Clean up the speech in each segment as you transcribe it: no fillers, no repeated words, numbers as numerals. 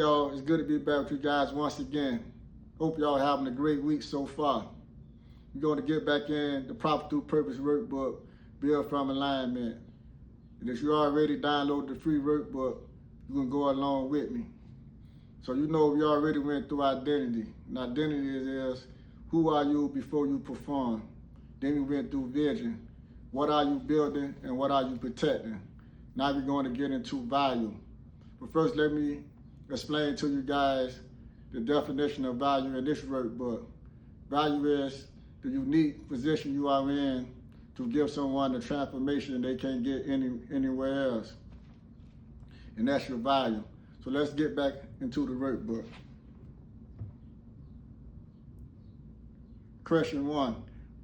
Y'all, it's good to be back with you guys once again. Hope y'all having a great week so far. We're going to get back in the Profit Through Purpose workbook, Build from Alignment. And if you already downloaded the free workbook, you can go along with me. So you know we already went through identity. And identity is who are you before you perform. Then we went through vision. What are you building and what are you protecting? Now we're going to get into value. But first, let me explain to you guys the definition of value in this workbook. Value is the unique position you are in to give someone the transformation they can't get anywhere else. And that's your value. So let's get back into the workbook. Question 1.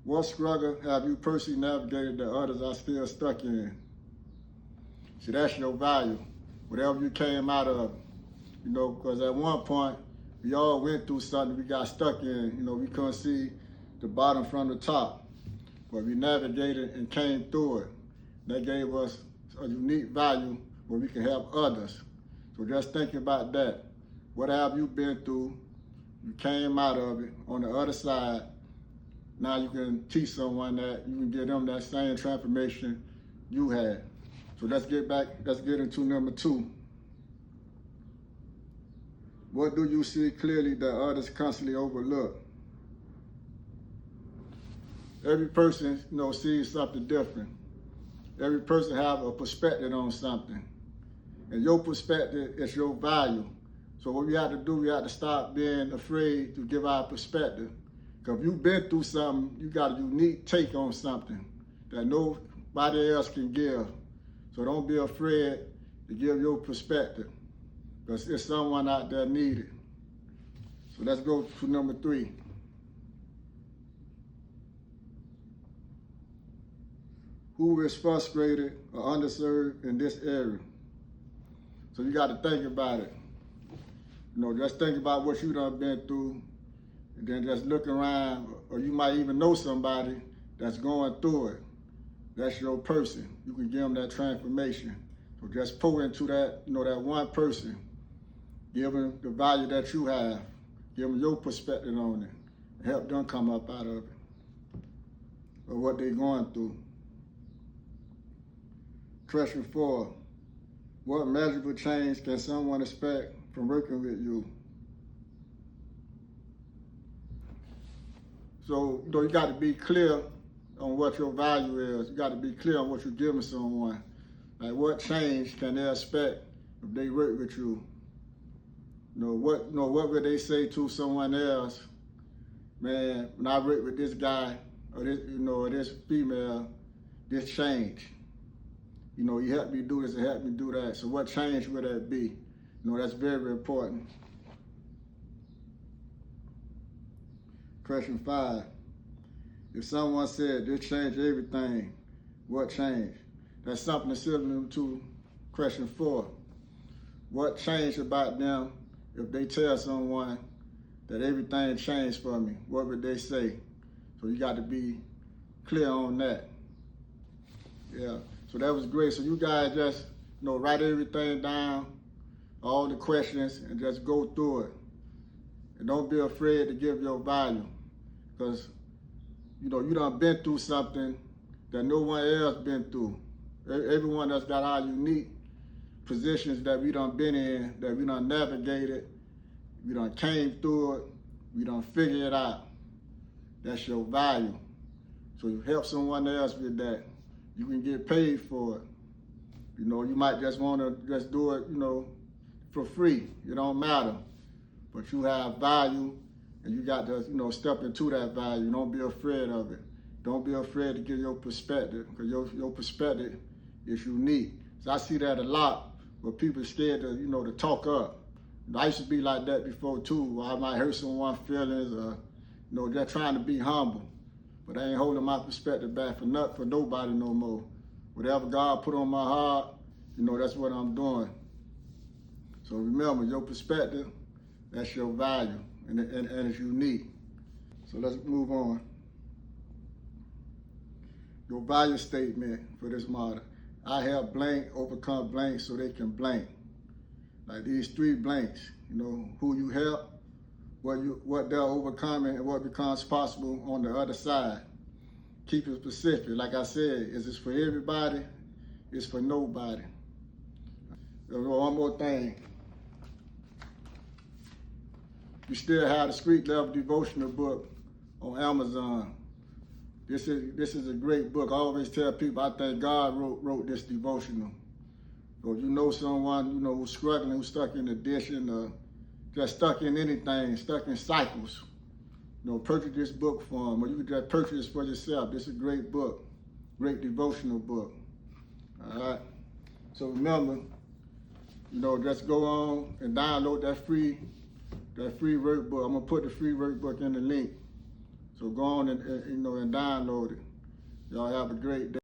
What struggle have you personally navigated that others are still stuck in? See, that's your value. Whatever you came out of. You know, because at one point, we all went through something we got stuck in. You know, we couldn't see the bottom from the top. But we navigated and came through it. That gave us a unique value where we can help others. So just think about that. What have you been through? You came out of it. On the other side, now you can teach someone that, you can give them that same transformation you had. So let's get into number 2. What do you see clearly that others constantly overlook? Every person, you know, sees something different. Every person have a perspective on something. And your perspective is your value. So what we have to do, we have to stop being afraid to give our perspective. Because if you've been through something, you got a unique take on something that nobody else can give. So don't be afraid to give your perspective. Because there's someone out there needed. So let's go to number 3. Who is frustrated or underserved in this area? So you got to think about it. You know, just think about what you done been through, and then just look around, or you might even know somebody that's going through it. That's your person. You can give them that transformation. So just pour into that, you know, that one person. Give them the value that you have. Give them your perspective on it. And help them come up out of it. Or what they're going through. Question 4. What measurable change can someone expect from working with you? So, you know, you got to be clear on what your value is. You got to be clear on what you're giving someone. Like, what change can they expect if they work with you? What would they say to someone else? Man, when I work with this guy or this, or this female, this change. You know, he helped me do this and helped me do that. So what change would that be? You know, that's very, very important. Question 5. If someone said this changed everything, what changed? That's something similar to question 4. What changed about them if they tell someone that everything changed for me? What would they say? So you got to be clear on that. Yeah, so that was great. So you guys just, write everything down, all the questions, and just go through it. And don't be afraid to give your value, because, you done been through something that no one else been through. Everyone that's got our unique positions that we done been in, that we done navigated, we done came through it, we done figured it out. That's your value. So you help someone else with that, you can get paid for it. You might just want to just do it, for free. It don't matter. But you have value, and you got to, step into that value. Don't be afraid of it. Don't be afraid to give your perspective, because your perspective is unique. So I see that a lot, where people are scared to, to talk up. I used to be like that before too, where I might hurt someone's feelings, or, just trying to be humble. But I ain't holding my perspective back for nobody no more. Whatever God put on my heart, that's what I'm doing. So remember, your perspective, that's your value, and it's unique. So let's move on. Your value statement for this model. I help blank overcome blank so they can blank. Like these 3 blanks. You know, who you help, what they're overcoming, and what becomes possible on the other side. Keep it specific. Like I said, is this for everybody? It's for nobody. One more thing. You still have the Street Level Devotional book on Amazon. This is a great book. I always tell people I think God wrote this devotional. So if you know someone, you know, who's struggling, who's stuck in addiction, or just stuck in anything, stuck in cycles, you know, purchase this book for them, or you can just purchase it for yourself. This is a great book, great devotional book. All right. So remember, you know, just go on and download that free workbook. I'm gonna put the free workbook in the link. So go on and you know, and download it. Y'all have a great day.